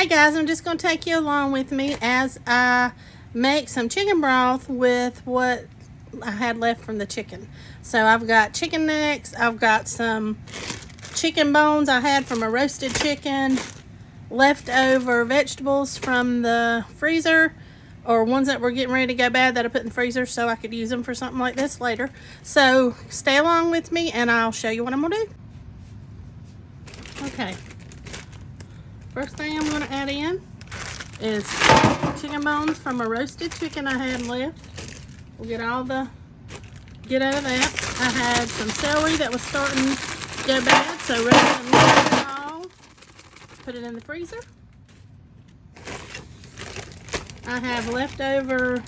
Hey guys, I'm just going to take you along with me as I make some chicken broth with what I had left from the chicken. So I've got chicken necks, I've got some chicken bones I had from a roasted chicken, leftover vegetables from the freezer, or ones that were getting ready to go bad that I put in the freezer so I could use them for something like this later. So stay along with me and I'll show you what I'm going to do. Okay. First thing I'm going to add in is chicken bones from a roasted chicken I had left. We'll get out of that. I had some celery that was starting to go bad, so rather than leave it all, put it in the freezer. I have leftover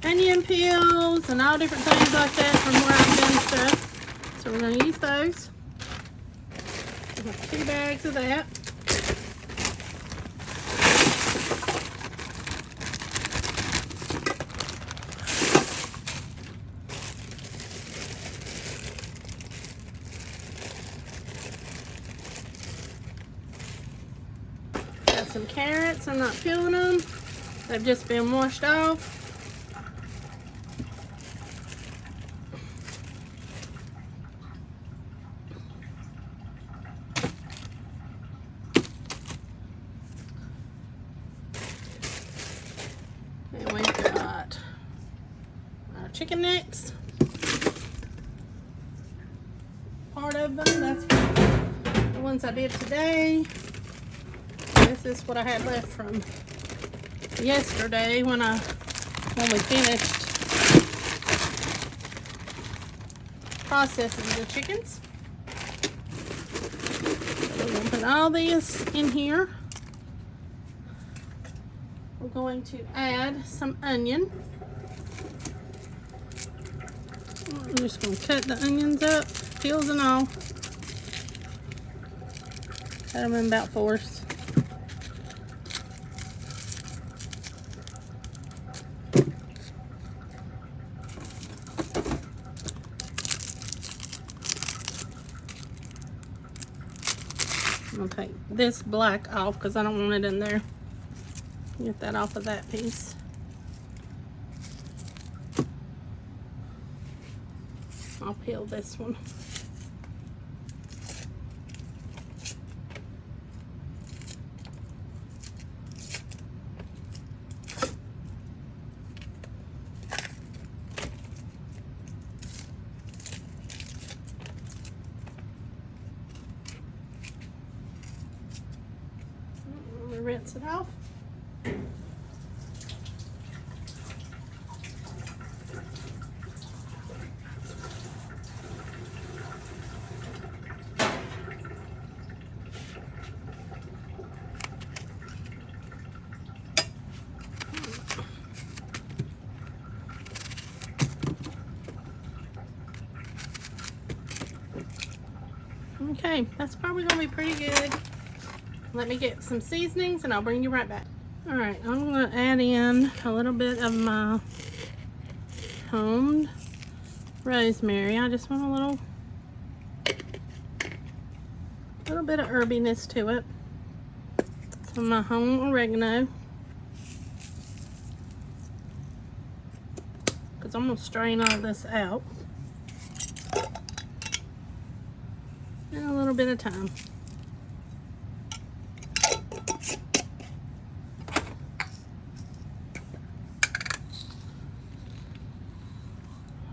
onion peels and all different things like that from where I've done stuff. So we're going to use those. I have 2 bags of that. Some carrots, I'm not peeling them, they've just been washed off. And we've got our chicken necks, part of them, that's the ones I did today. This is what I had left from yesterday when we finished processing the chickens. So we're going to put all these in here. We're going to add some onion. I'm just going to cut the onions up, peels and all. Cut them in about 4ths. I'll take this black off because I don't want it in there. Get that off of that piece. I'll peel this one. Rinse it off. Okay, that's probably going to be pretty good. Let me get some seasonings and I'll bring you right back. Alright, I'm going to add in a little bit of my honed rosemary. I just want a little bit of herbiness to it. Some of my honed oregano. Because I'm going to strain all this out. And a little bit of thyme.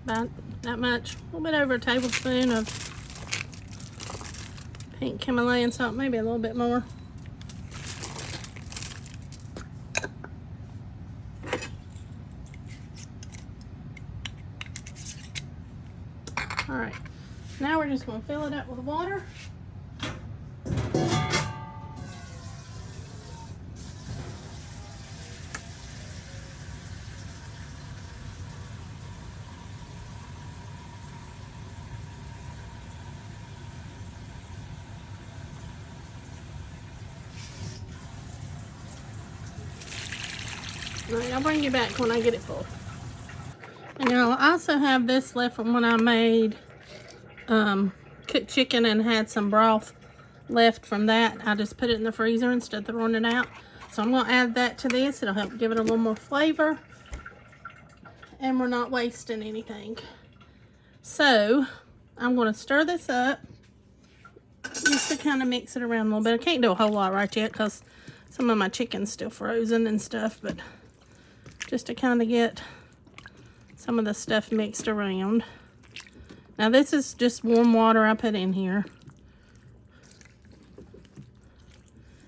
About that much, a little bit over a tablespoon of pink Himalayan salt, maybe a little bit more. All right, now we're just going to fill it up with water. Alright, I'll bring you back when I get it full. And I also have this left from when I made cooked chicken and had some broth left from that. I just put it in the freezer instead of throwing it out. So I'm going to add that to this. It'll help give it a little more flavor. And we're not wasting anything. So I'm going to stir this up just to kind of mix it around a little bit. I can't do a whole lot right yet because some of my chicken's still frozen and stuff, but just to kind of get some of the stuff mixed around. Now this is just warm water I put in here.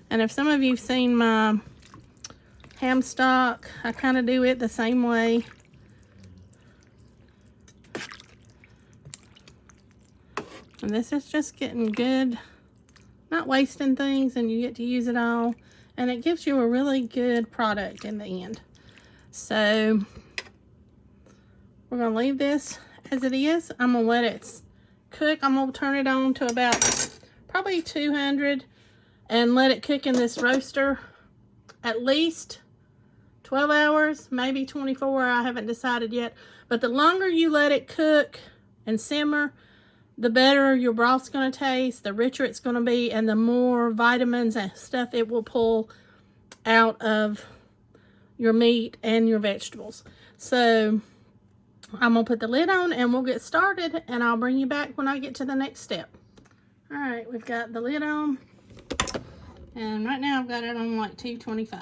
And if some of you've seen my ham stock, I kind of do it the same way. And this is just getting good, not wasting things, and you get to use it all. And it gives you a really good product in the end. So we're going to leave this as it is. I'm going to let it cook. I'm going to turn it on to about probably 200 and let it cook in this roaster at least 12 hours, maybe 24. I haven't decided yet. But the longer you let it cook and simmer, the better your broth's going to taste, the richer it's going to be, and the more vitamins and stuff it will pull out of your meat and your vegetables. So I'm going to put the lid on and we'll get started, and I'll bring you back when I get to the next step. All right, we've got the lid on, and right now I've got it on like 225.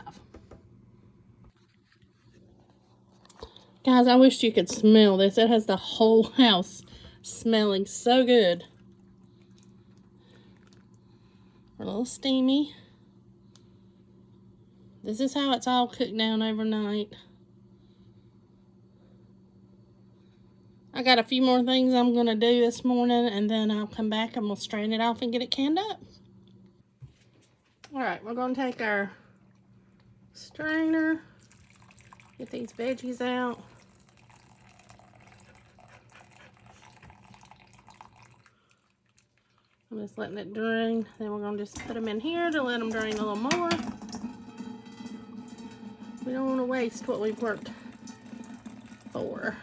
Guys, I wish you could smell this. It has the whole house smelling so good. A little steamy. This is how it's all cooked down overnight. I got a few more things I'm going to do this morning, and then I'll come back and we'll strain it off and get it canned up. Alright, we're going to take our strainer, get these veggies out. I'm just letting it drain. Then we're going to just put them in here to let them drain a little more. We don't want to waste what we've worked for.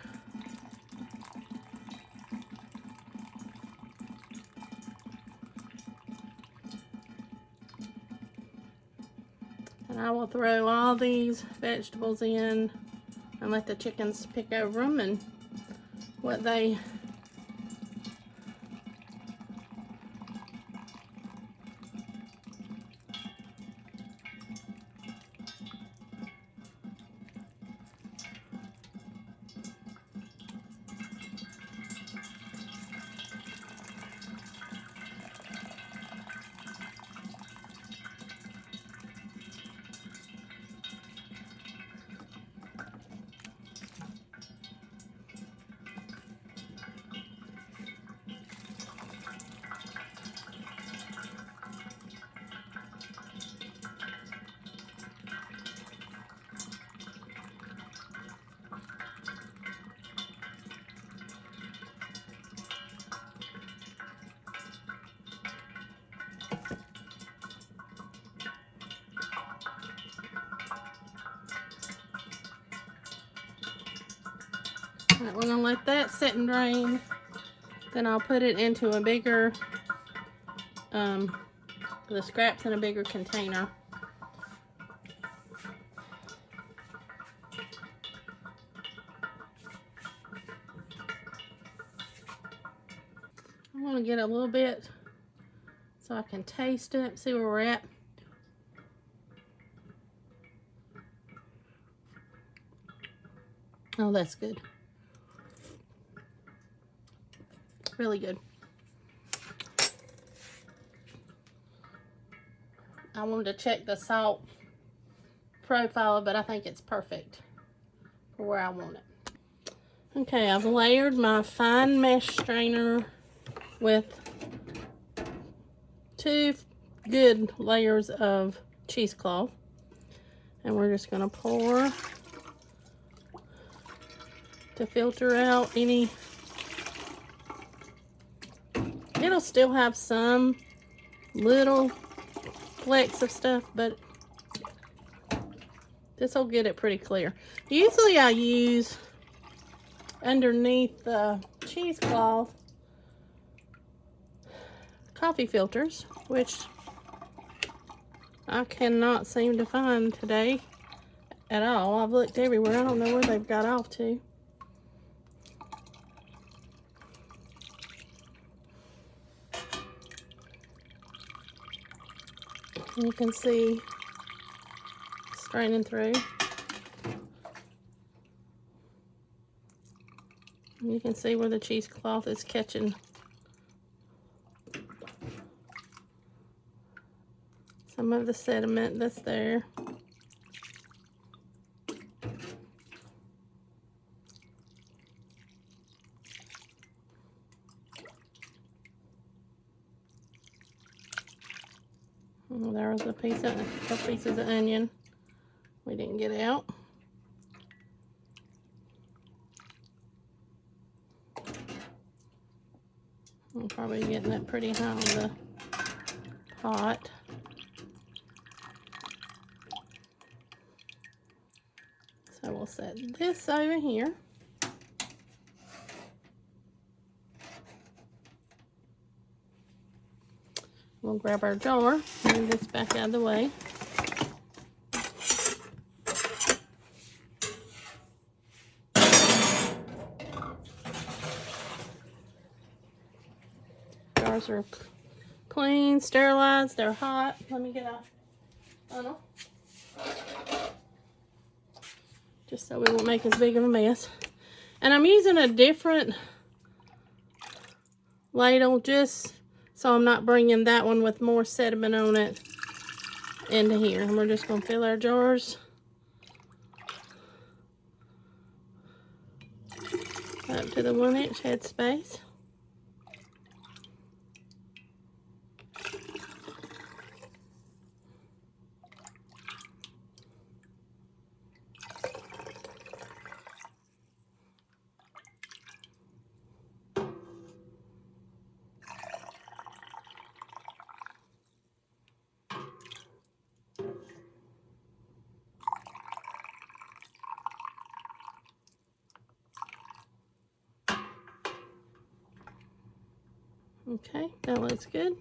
And I will throw all these vegetables in and let the chickens pick over them and what they Alright, we're going to let that sit and drain. Then I'll put it into a bigger, the scraps in a bigger container. I want to get a little bit so I can taste it, see where we're at. Oh, that's good. Really good. I wanted to check the salt profile, but I think it's perfect for where I want it. Okay, I've layered my fine mesh strainer with 2 good layers of cheesecloth. And we're just going to pour to filter out any. It'll still have some little flecks of stuff, but this will get it pretty clear. Usually I use underneath the cheesecloth coffee filters, which I cannot seem to find today at all. I've looked everywhere. I don't know where they've got off to. You can see straining through. You can see where the cheesecloth is catching some of the sediment that's there. Oh, there was a couple pieces of onion we didn't get out. I'm probably getting it pretty high on the pot. So we'll set this over here. We'll grab our jar, move this back out of the way. Jars are clean, sterilized, they're hot. Let me get a funnel. Just so we won't make as big of a mess. And I'm using a different ladle just so I'm not bringing that one with more sediment on it into here. And we're just going to fill our jars up to the 1-inch headspace. Okay, that looks good.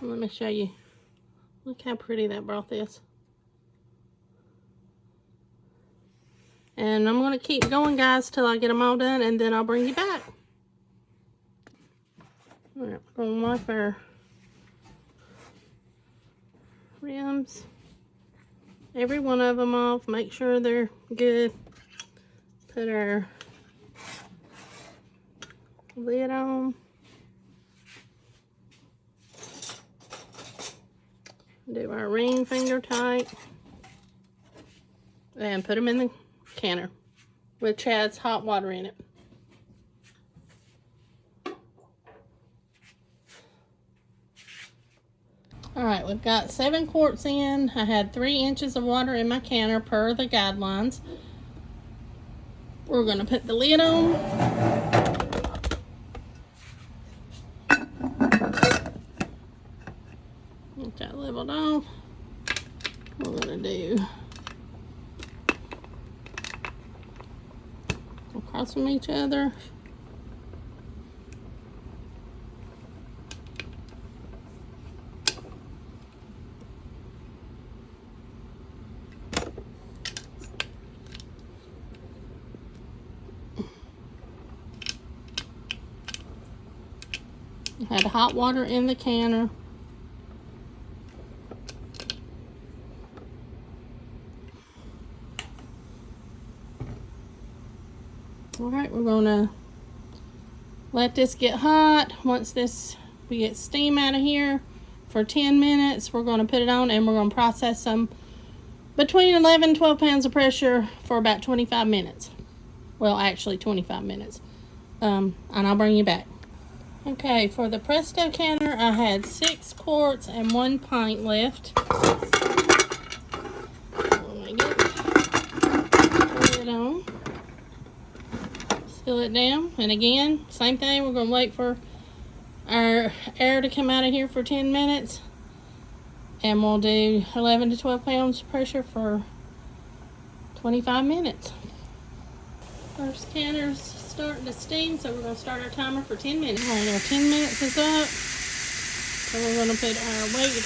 Let me show you. Look how pretty that broth is. And I'm going to keep going, guys, till I get them all done, and then I'll bring you back. All right, we're going to wipe our rims, every one of them off, make sure they're good. Put our lid on. Do our ring finger tight. And put them in the canner, which has hot water in it. Alright, we've got 7 quarts in. I had 3 inches of water in my canner per the guidelines. We're going to put the lid on. Get that leveled off. We're going to do across from each other. I had hot water in the canner. Alright, we're going to let this get hot. Once we get steam out of here for 10 minutes, we're going to put it on and we're going to process them between 11 and 12 pounds of pressure for about 25 minutes. Well, actually 25 minutes. And I'll bring you back. Okay, for the Presto canner, I had 6 quarts and 1 pint left. Let me get it on. Fill it down, and again, same thing. We're going to wait for our air to come out of here for 10 minutes, and we'll do 11 to 12 pounds pressure for 25 minutes. First canner's starting to steam, so we're going to start our timer for 10 minutes. All right, our 10 minutes is up. So we're going to put our weight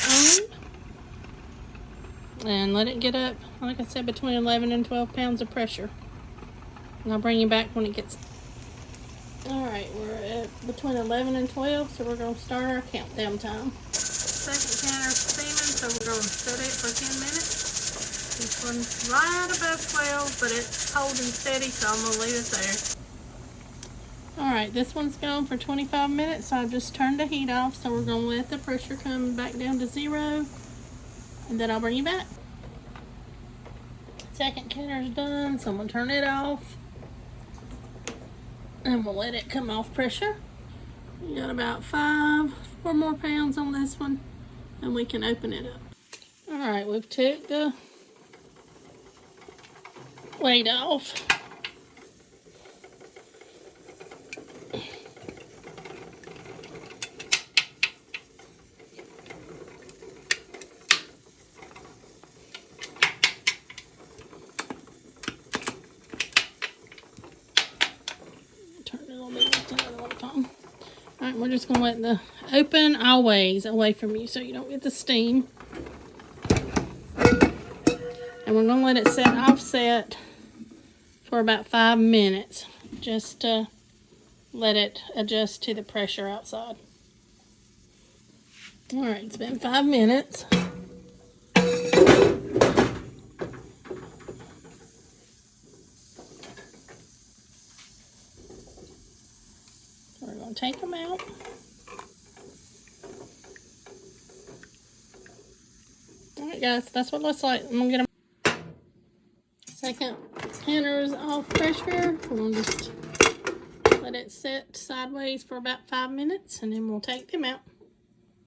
on and let it get up, like I said, between 11 and 12 pounds of pressure. And I'll bring you back when it gets. Alright, we're at between 11 and 12, so we're going to start our countdown time. Second counter's steaming, so we're going to set it for 10 minutes. This one's right above 12, but it's holding steady, so I'm going to leave it there. Alright, this one's gone for 25 minutes, so I've just turned the heat off, so we're going to let the pressure come back down to 0, and then I'll bring you back. Second counter's done, so I'm going to turn it off. And we'll let it come off pressure. We got about 4 more pounds on this one, and we can open it up. Alright, we've took the weight off. Alright, we're just going to let the open always away from you so you don't get the steam. And we're going to let it set offset for about 5 minutes just to let it adjust to the pressure outside. Alright, it's been 5 minutes. We're going to take them out. Alright guys, that's what it looks like. I'm going to get them. Second counter is off pressure. We're going to just let it set sideways for about 5 minutes and then we'll take them out.